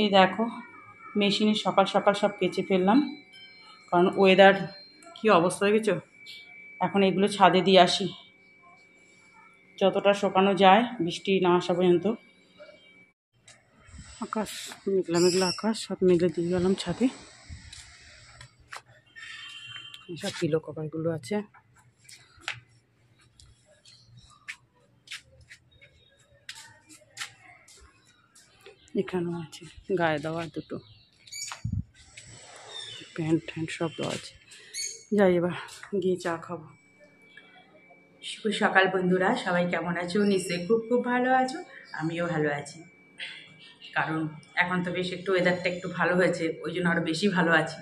এই দেখো মেশিনে সকাল সকাল সব কেচে ফেললাম, কারণ ওয়েদার কী অবস্থা দেখেছো। এখন এগুলো ছাদে দিয়ে আসি, যতটা শুকানো যায় বৃষ্টি না আসা পর্যন্ত। আকাশ মেঘলা মেঘলা আকাশ, সব মেঘলা দিয়ে গেলাম ছাদে। সব পিলো কভারগুলো আছে। এখানেও আছে গায়ে দেওয়া দুটো, প্যান্ট ট্যান্ট সব দেওয়া আছে। যাই এবার গিয়ে চা খাবো। শুভ সকাল বন্ধুরা, সবাই কেমন আছো? নিশ্চয়ই খুব খুব ভালো আছো, আমিও ভালো আছি। কারণ এখন তো বেশ একটু ওয়েদারটা একটু ভালো হয়েছে, ওই জন্য আরও বেশি ভালো আছি।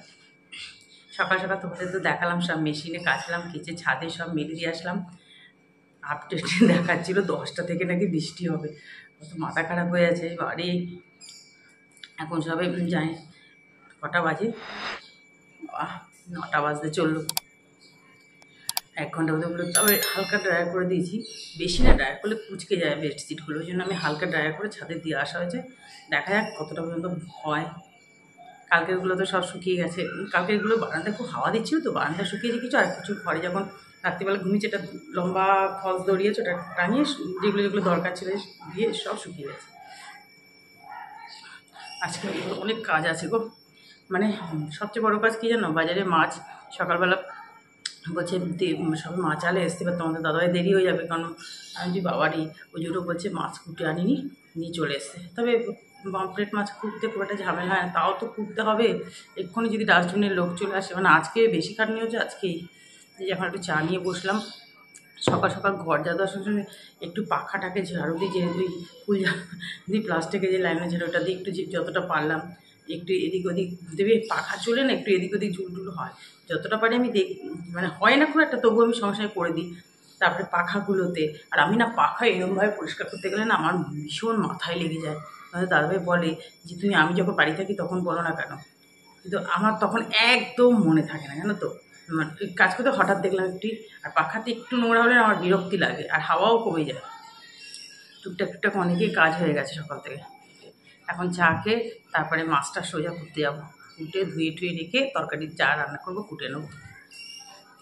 সকাল সকাল তোমাদের তো দেখালাম, সব মেশিনে কাচলাম, কেচে ছাদে সব মেলে দিয়ে আসলাম। আপডেট দেখাচ্ছিল 10টা থেকে নাকি বৃষ্টি হবে, অত মাথা খারাপ হয়ে আছে বাড়ি। এখন সবাই জানি কটা বাজে, 9টা বাজতে চললো। 1 ঘন্টা মধ্যে তবে হালকা ড্রায়ার করে দিয়েছি, বেশি না, ড্রায়ার করলে কুচকে যায় বেডশিটগুলো, ওই জন্য আমি হালকা ড্রায়ার করে ছাদে দিয়ে আসা হয়েছে। দেখা যাক কতটা পর্যন্ত হয়। কালকেরগুলো তো সব শুকিয়ে গেছে, কালকেরগুলো বারান্দায় খুব হাওয়া দিচ্ছিল তো বারান্দা শুকিয়েছে কিছু, আর কিছু ঘরে যখন রাত্রিবেলা ঘুমিয়েছে একটা লম্বা ফলস দড়িয়েছে, ওটা টাঙিয়ে যেগুলো যেগুলো দরকার ছিল দিয়ে সব শুকিয়ে গেছে। আজকে অনেক কাজ আছে গো, মানে সবচেয়ে বড় কাজ কী জানো, বাজারে মাছ সকালবেলা বলছে সব মাছ আলে আসতে, এবার তোমাদের দাদাভাই দেরি হয়ে যাবে, কারণ আমি যে বাবারই ওই জন্য বলছে মাছ কুটে আনিনি, নিয়ে চলে এসছে। তবে পমফ্রেট মাছ কুটতে খুব একটা ঝামেলা হয় না, তাও তো কুটতে হবে এক্ষুনি, যদি ডাস্টবিনের লোক চলে আসে। মানে আজকে বেশি খাটনি হচ্ছে আজকেই। যে এখন একটু চা নিয়ে বসলাম, সকাল সকাল ঘর যা দেওয়ার সঙ্গে একটু পাখাটাকে ঝাড়ু দিয়ে, যে ওই ফুল দিয়ে প্লাস্টিকের যে লাইনের ঝাড়ু, ওটা দিয়ে একটু যতটা পারলাম একটু এদিক ওদিক দেবে, পাখা চলে না একটু এদিক ওদিক ঝুলটুল হয়, যতটা পারি আমি মানে হয় না খুব একটা, তবুও আমি সঙ্গে সঙ্গে করে দিই। তারপরে পাখাগুলোতে, আর আমি না পাখা এরকমভাবে পরিষ্কার করতে গেলে না আমার ভীষণ মাথায় লেগে যায়। তাহলে দাদাভাই বলে যে তুমি আমি যখন বাড়ি থাকি তখন বলো না কেন, কিন্তু আমার তখন একদম মনে থাকে না, জানো তো। মানে কাজ করতে হঠাৎ দেখলাম একটু, আর পাখাতে একটু নোংরা হলে আমার বিরক্তি লাগে, আর হাওয়াও কমে যায়। টুকটাক টুকটাক অনেকেই কাজ হয়ে গেছে সকাল থেকে। এখন চা খেয়ে তারপরে মাছটা সোজা করতে যাবো, কুটে ধুয়ে টুয়ে রেখে তরকারি যা রান্না করবো কুটে নেবো,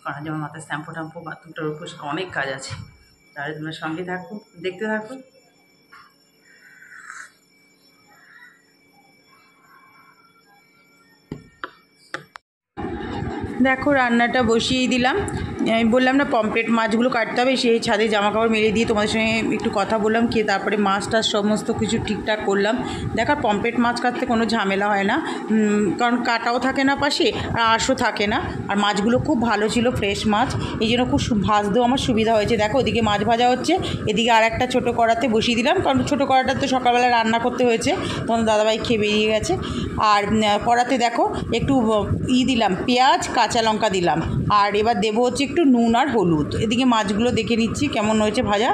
কারণ যেমন মাথায় শ্যাম্পু ট্যাম্পু বাথরুমটার উপর অনেক কাজ আছে। তাহলে তোমরা সঙ্গে থাকো, দেখতে থাকো। দেখো রান্নাটা বসিয়ে দিলাম, আমি বললাম না পমফ্রেট মাছগুলো কাটতে হবে, সেই ছাদে জামা কাপড় মেলে দিয়ে তোমাদের সঙ্গে একটু কথা বললাম, খেয়ে তারপরে মাছটা সমস্ত কিছু ঠিকঠাক করলাম। দেখার পমফ্রেট মাছ কাটতে কোনো ঝামেলা হয় না, কারণ কাটাও থাকে না পাশে আর আঁশও থাকে না, আর মাছগুলো খুব ভালো ছিল, ফ্রেশ মাছ, এই জন্য খুব ভাজতেও আমার সুবিধা হয়েছে। দেখো ওদিকে মাছ ভাজা হচ্ছে, এদিকে আর একটা ছোটো কড়াতে বসিয়ে দিলাম, কারণ ছোটো কড়াটা তো সকালবেলা রান্না করতে হয়েছে, তখন দাদাভাই খেয়ে বেরিয়ে গেছে। আর কড়াতে দেখো একটু দিলাম পেঁয়াজ কাঁচা লঙ্কা দিলাম, আর এবার দেবো হচ্ছে একটু নুন আর হলুদ। এদিকে মাছগুলো দেখে নিচ্ছি কেমন হয়েছে ভাজা,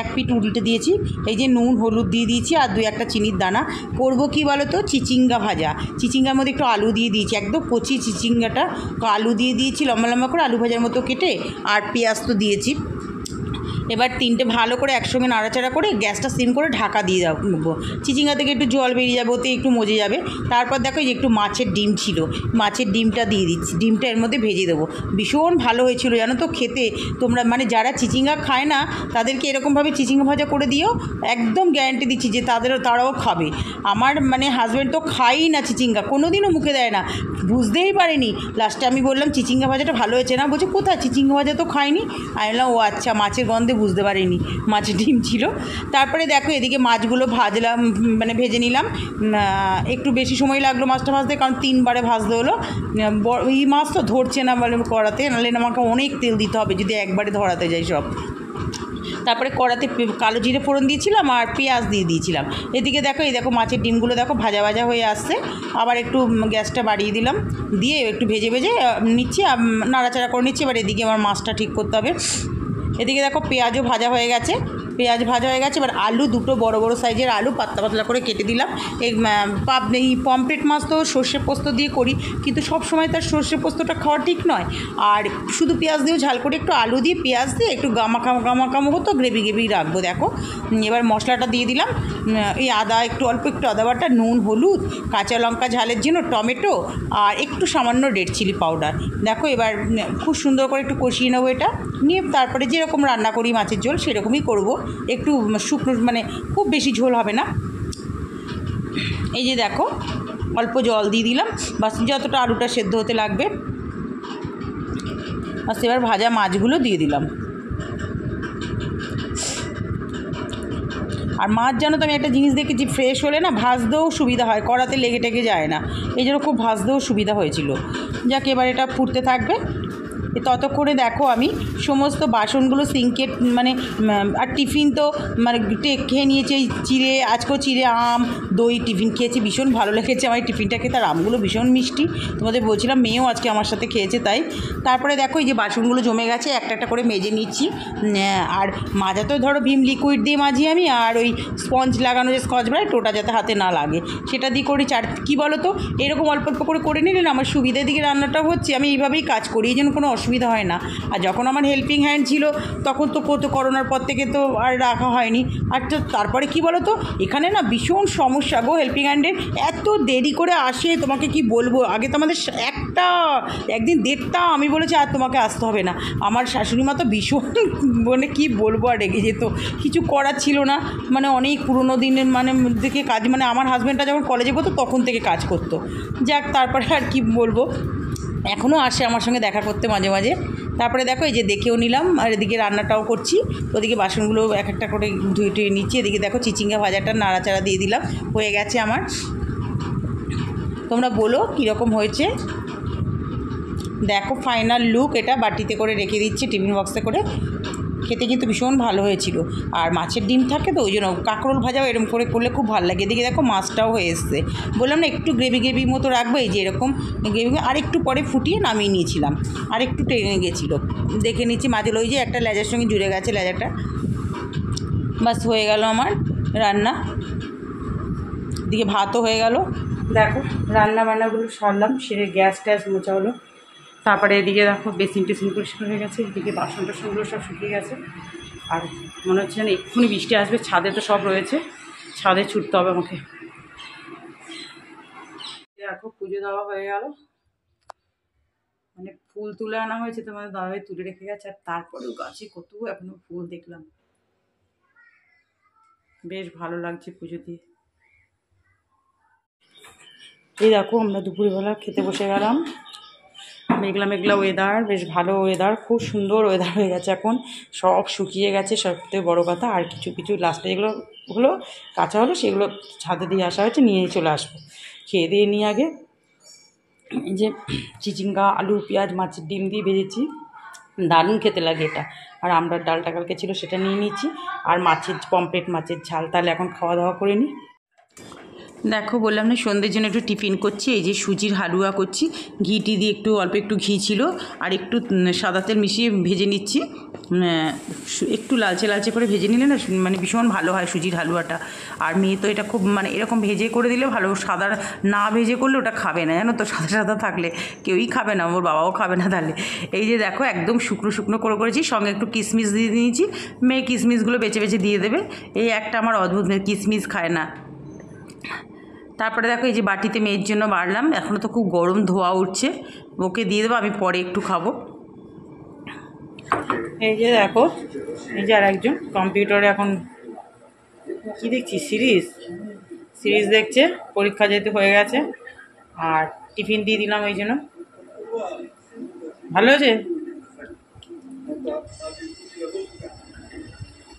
এক পিঠ উল্টে দিয়েছি, এই যে নুন হলুদ দিয়ে দিয়েছি আর 2-1টা চিনির দানা। করবো কি বলো তো, চিচিঙ্গা ভাজা, চিচিঙ্গার মধ্যে একটু আলু দিয়ে দিয়েছি, একদম কচি চিচিঙ্গাটা, আলু দিয়ে দিয়েছি লম্বা লম্বা করে আলু ভাজার মতো কেটে, আর পেঁয়াজ তো দিয়েছি। এবার 3টে ভালো করে একসঙ্গে নাড়াচাড়া করে গ্যাসটা সিম করে ঢাকা দিয়ে দেবো, চিচিঙ্গা থেকে একটু জল বেরিয়ে যাবে, ওতে একটু মজে যাবে। তারপর দেখো যে একটু মাছের ডিম ছিল, মাছের ডিমটা দিয়ে দিচ্ছি, ডিমটা এর মধ্যে ভেজে দেবো। ভীষণ ভালো হয়েছিল জানো তো খেতে, তোমরা মানে যারা চিচিঙ্গা খায় না তাদেরকে এরকমভাবে চিচিঙ্গা ভাজা করে দিও, একদম গ্যারান্টি দিচ্ছি যে তারাও খাবে। আমার মানে হাজব্যান্ড তো খাই না চিচিঙ্গা, কোনো দিনও মুখে দেয় না, বুঝতেই পারেনি। লাস্টে আমি বললাম চিচিঙ্গা ভাজাটা ভালো হয়েছে না, বলছে কোথায় চিচিঙ্গা ভাজা তো খাইনি। আমি বললাম ও আচ্ছা, মাছের গন্ধে বুঝতে পারিনি মাছের ডিম ছিল। তারপরে দেখো এদিকে মাছগুলো ভাজলাম, মানে ভেজে নিলাম, একটু বেশি সময় লাগলো মাছটা ভাজতে, কারণ 3বারে ভাজতে হলো। এই মাছ তো ধরছে না বলে কড়াতে, নাহলে আমাকে অনেক তেল দিতে হবে যদি একবারে ধরাতে যাই সব। তারপরে কড়াতে কালো জিরে ফোড়ন দিয়েছিলাম আর পেঁয়াজ দিয়ে দিয়েছিলাম। এদিকে দেখো এই দেখো মাছের ডিমগুলো দেখো ভাজা ভাজা হয়ে আসছে, আবার একটু গ্যাসটা বাড়িয়ে দিলাম, দিয়ে একটু ভেজে ভেজে নিচ্ছি, নাড়াচাড়া করে নিচ্ছি। এবার এদিকে আমার মাছটা ঠিক করতে হবে। এদিকে দেখো পেঁয়াজও ভাজা হয়ে গেছে, পেঁয়াজ ভাজা হয়ে গেছে। এবার আলু, দুটো বড় বড় সাইজের আলু পাতলা পাতলা করে কেটে দিলাম। এই পমফ্রেট মাছ তো সর্ষে পোস্ত দিয়ে করি, কিন্তু সব সময় তার সর্ষে পোস্তটা খাওয়া ঠিক নয়। আর শুধু পেঁয়াজ দিয়েও ঝাল করে একটু আলু দিয়ে পেঁয়াজ দিয়ে একটু গামাকামো হতো, গ্রেভি গ্রেভি রাখবো। দেখো এবার মশলাটা দিয়ে দিলাম, এই আদা, অল্প একটু আদা বাটা, নুন, হলুদ, কাঁচা লঙ্কা ঝালের জন্য, টমেটো আর একটু সামান্য রেড চিলি পাউডার। দেখো এবার খুব সুন্দর করে একটু কষিয়ে নেবো এটা নিয়ে। তারপরে যেরকম রান্না করি মাছের ঝোল সেরকমই করব, একটু শুকনো, মানে খুব বেশি ঝোল হবে না। এই যে দেখো অল্প জল দিয়ে দিলাম, বাস যতটা আলুটা সেদ্ধ হতে লাগবে। বাস এবার ভাজা মাছগুলো দিয়ে দিলাম। আর মাছ জানো তো আমি একটা জিনিস দেখেছি, ফ্রেশ হলে না ভাজতেও সুবিধা হয়, কড়াতে লেগে টেগে যায় না, এই জন্য খুব ভাজতেও সুবিধা হয়েছিল। যাকে এবার এটা ফুটতে থাকবে। ততক্ষণে দেখো আমি সমস্ত বাসনগুলো সিঙ্কে, মানে আর টিফিন তো মানে খেয়ে নিয়েছি, এই চিড়ে, আজকেও চিড়ে, আম, দই টিফিন খেয়েছি, ভীষণ ভালো লেগেছে আমার এই টিফিনটা খেতে। আর আমগুলো ভীষণ মিষ্টি, তোমাদের বলছিলাম মেয়েও আজকে আমার সাথে খেয়েছে তাই। তারপরে দেখো এই যে বাসনগুলো জমে গেছে, একটা একটা করে মেজে নিচ্ছি। আর মাজা তো ধরো ভিম লিকুইড দিয়ে মাজি আমি, আর ওই স্পঞ্জ লাগানো যে স্কচ ব্রাইট, ওটা যাতে হাতে না লাগে সেটা দিয়ে করি। কী বলো তো, এরকম অল্প অল্প করে নিলে না আমার সুবিধার দিকে রান্নাটাও হচ্ছে, আমি এইভাবেই কাজ করি, এই জন্য কোনো অসুবিধা হয় না। আর যখন আমার হেল্পিং হ্যান্ড ছিল তখন তো করোনার পর থেকে তো আর রাখা হয়নি। আর তো তারপরে কি বলো তো, এখানে না ভীষণ সমস্যা গো হেল্পিং হ্যান্ডের, এত দেরি করে আসে, তোমাকে কি বলবো। আগে তো আমাদের একদিন 1:30, আমি বলেছি আর তোমাকে আসতে হবে না। আমার শাশুড়ি মা তো ভীষণ মানে কি বলবো, আর রেগে যেত, কিছু করার ছিল না। মানে অনেক পুরোনো দিনের মানে থেকে কাজ, মানে আমার হাজব্যান্ডটা যখন কলেজে পড়তো তখন থেকে কাজ করতো। যাক, তারপরে আর কি বলবো, এখনও আসে আমার সঙ্গে দেখা করতে মাঝে মাঝে। তারপরে দেখো এই যে দেখেও নিলাম, আর এদিকে রান্নাটাও করছি, ওদিকে বাসনগুলো এক একটা করে ধুয়ে নিচ্ছি। এদিকে দেখো চিচিঙ্গা ভাজাটা নাড়াচাড়া দিয়ে দিলাম, হয়ে গেছে আমার। তোমরা বলো কীরকম হয়েছে। দেখো ফাইনাল লুক, এটা বাটিতে করে রেখে দিচ্ছি, টিফিন বক্সে করে। খেতে কিন্তু ভীষণ ভালো হয়েছিল। আর মাছের ডিম থাকে তো ওই জন্য, কাঁকরোল ভাজাও এরকম করে করলে খুব ভালো লাগে। এদিকে দেখো মাছটাও হয়ে এসছে, বললাম না একটু গ্রেভি মতো রাখবো, এই যে এরকম গ্রেভি। আর একটু পরে ফুটিয়ে নামিয়ে নিয়েছিলাম, আর একটু টেনে গেছিলো, দেখে নিচ্ছি মাছগুলো, ওই যে একটা লেজার সঙ্গে জুড়ে গেছে লেজাটা। বাস হয়ে গেল আমার রান্না, এদিকে ভাতও হয়ে গেল। দেখো রান্নাবান্নাগুলো সারলাম, সেরে গ্যাস ট্যাস মোছা হলো। তারপরে এদিকে দেখো বেসিন টেসিন পরিষ্কার হয়ে গেছে, এদিকে বাসন টাসনগুলো সব শুকিয়ে গেছে। আর মনে হচ্ছে না এক্ষুনি বৃষ্টি আসবে, ছাদে তো সব রয়েছে, ছাদে ছুটতে হবে আমাকে। দেখো পুজো দেওয়া হয়ে গেল, মানে ফুল তুলে আনা হয়েছে, তোমাদের দাদাভাই তুলে রেখে গেছে। আর তারপরেও গাছে কত এখনো ফুল দেখলাম, বেশ ভালো লাগছে পুজো দিয়ে। এই দেখো আমরা দুপুরবেলা খেতে বসে গেলাম, মেঘলা মেঘলা ওয়েদার, বেশ ভালো ওয়েদার, খুব সুন্দর ওয়েদার হয়ে গেছে এখন, সব শুকিয়ে গেছে সবথেকে বড়ো কথা। আর কিছু লাস্টে যেগুলো কাঁচা হলো সেগুলো ছাদে দিয়ে আসা হয়েছে, নিয়ে চলে আসবো। খেয়ে দিয়ে নিয়ে আগে এই যে চিচিঙ্গা, আলু, পেঁয়াজ, মাছের ডিম দিয়ে ভেজেছি, দারুণ খেতে লাগে এটা। আর আমরা ডালটা কালকে ছিল সেটা নিয়ে নিয়েছি, আর পমফ্রেট মাছের ঝাল। তাহলে এখন খাওয়া দাওয়া করে নিই। দেখো বললাম না সন্ধ্যের জন্য একটু টিফিন করছি, এই যে সুজির হালুয়া করছি, ঘিটি দিয়ে অল্প একটু ঘি ছিল, আর একটু সাদা তেল মিশিয়ে ভেজে নিচ্ছি। একটু লালচে করে ভেজে নিলে না মানে ভীষণ ভালো হয় সুজির হালুয়াটা। আর মেয়ে তো এটা খুব মানে এরকম ভেজে করে দিলে ভালো, সাদা না ভেজে করলে ওটা খাবে না, জানো তো, সাদা থাকলে কেউই খাবে না, ওর বাবাও খাবে না। তাহলে এই যে দেখো একদম শুকনো করেছি, সঙ্গে একটু কিশমিশ দিয়ে দিয়েছি, মেয়ে কিশমিশগুলো বেছে দিয়ে দেবে। এই একটা আমার অদ্ভুত, কিশমিশ খায় না। তারপরে দেখো এই যে বাটিতে মেয়ের জন্য বাড়লাম, এখনও তো খুব গরম, ধোয়া উঠছে, ওকে দিয়ে দেবো, আমি পরে একটু খাবো। এই যে দেখো এই যে আর একজন কম্পিউটারে এখন কি দেখছি, সিরিজ দেখছে, পরীক্ষা যেতে হয়ে গেছে। আর টিফিন দিয়ে দিলাম ওই জন্য। ভালো হয়েছে।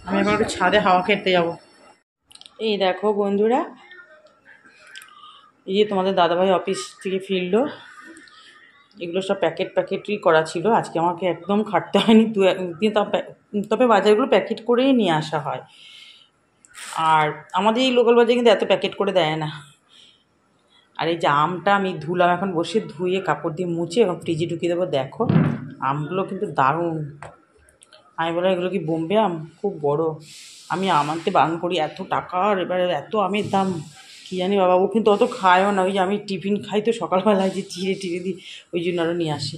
আমি এখন একটু ছাদে হাওয়া খেতে যাব। এই দেখো বন্ধুরা, এই যে তোমাদের দাদাভাই অফিস থেকে ফিরলো, এগুলো সব প্যাকেটই করা ছিল, আজকে আমাকে একদম খাটতে হয়নি, 2-1 দিন। তবে বাজারগুলো প্যাকেট করেই নিয়ে আসা হয়, আর আমাদের এই লোকাল বাজারে কিন্তু এত প্যাকেট করে দেয় না। আর এই যে আমটা আমি ধুলাম, এখন বসে ধুয়ে কাপড় দিয়ে মুছে এবং ফ্রিজে ঢুকিয়ে দেবো। দেখো আমগুলো কিন্তু দারুণ, আমি বললাম এগুলো কি বোম্বে আম, খুব বড়। আমি আম আনতে বারণ করি, এত টাকার, এবারে এত আমের দাম কী জানি বাবা। ও কিন্তু অত খায়ও না, ওই যে আমি টিফিন খাই তো সকালবেলায়, যে চিড়ে টিড়ে দিই, ওই জন্য আরও নিয়ে আসে।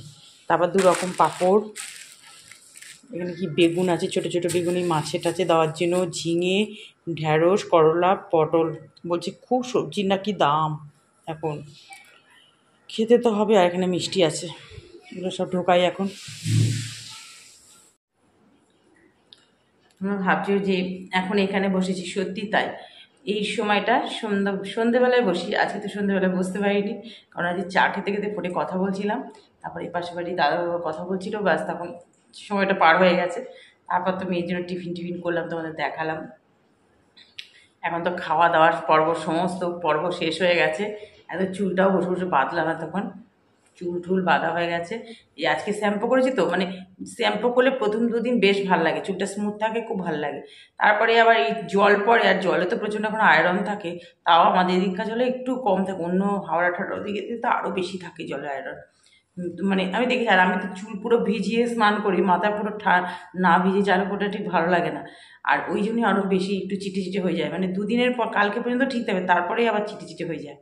তারপর 2 রকম পাঁপড়, এখানে কি বেগুন আছে, ছোটো ছোটো বেগুন এই মাছে টাছে দেওয়ার জন্য, ঝিঙে, ঢ্যাঁড়স, করলা, পটল। বলছে খুব সবজির নাকি দাম এখন, খেতে তো হবে। আর এখানে মিষ্টি আছে, এগুলো সব ঢোকাই এখন। আমরা ভাবছি যে এখন এখানে বসেছি, সত্যি তাই। এই সময়টা সন্ধেবেলায় বসি, আজকে তো সন্ধেবেলায় বসতে পারিনি, কারণ আজকে চা খেতে খেতে ফোনে কথা বলছিলাম। তারপর এই পাশে বাড়ি দাদা বাবা কথা বলছিল, ব্যাস তখন সময়টা পার হয়ে গেছে। তারপর তো মেয়ের জন্য টিফিন করলাম, তোমাদের দেখালাম। এখন তো খাওয়া দাওয়ার পর্ব, সমস্ত পর্ব শেষ হয়ে গেছে। এত চুলটাও বসে বসে বাঁধলাম এতক্ষণ, চুল টুল বাঁধা হয়ে গেছে। এই আজকে শ্যাম্পু করেছি তো, মানে শ্যাম্পু করলে প্রথম 2 দিন বেশ ভালো লাগে, চুলটা স্মুথ থাকে, খুব ভালো লাগে। তারপরে আবার এই জল পড়ে, আর জলে তো প্রচণ্ড এখন আয়রন থাকে। তাও আমাদের এদিককার জলে একটু কম থাকে, অন্য হাওড়া ঠাড়া ওদিকে তো আরও বেশি থাকে জলে আয়রন। মানে আমি দেখি, আর আমি তো চুল পুরো ভিজিয়ে স্নান করি, মাথা পুরো না ভিজিয়ে চালু করতে ঠিক ভালো লাগে না। আর ওই জন্যই আরও বেশি একটু চিটে চিটে হয়ে যায়, মানে 2 দিনের পর, কালকে পর্যন্ত ঠিক থাকবে, তারপরেই আবার চিটে চিটে হয়ে যায়।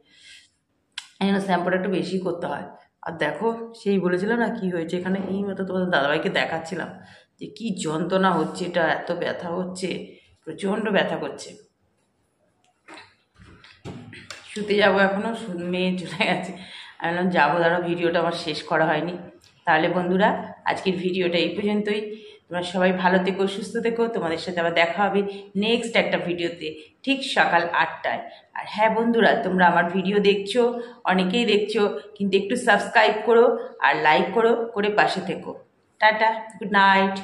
এই জন্য শ্যাম্পুটা একটু বেশি করতে হয়। আর দেখো, সেই বলেছিলাম না কি হয়েছে এখানে, এই মতো তোমাদের দাদাভাইকে দেখাচ্ছিলাম যে কি যন্ত্রণা হচ্ছে, এটা এত ব্যথা হচ্ছে, প্রচণ্ড ব্যথা করছে। শুতে যাবো এখনও, মেয়ে চলে গেছে। আমি বললাম যাবো, দাঁড়াও, ভিডিওটা আমার শেষ করা হয়নি। তাহলে বন্ধুরা, আজকের ভিডিওটা এই পর্যন্তই। তোমরা সবাই ভালো থেকো, সুস্থ থেকো। তোমাদের সাথে আবার দেখা হবে নেক্সট একটা ভিডিওতে, ঠিক সকাল 8টায়। আর হ্যাঁ বন্ধুরা, তোমরা আমার ভিডিও দেখছো, অনেকেই দেখছো, কিন্তু একটু সাবস্ক্রাইব করো আর লাইক করো, করে পাশে থেকো। Tata, good night.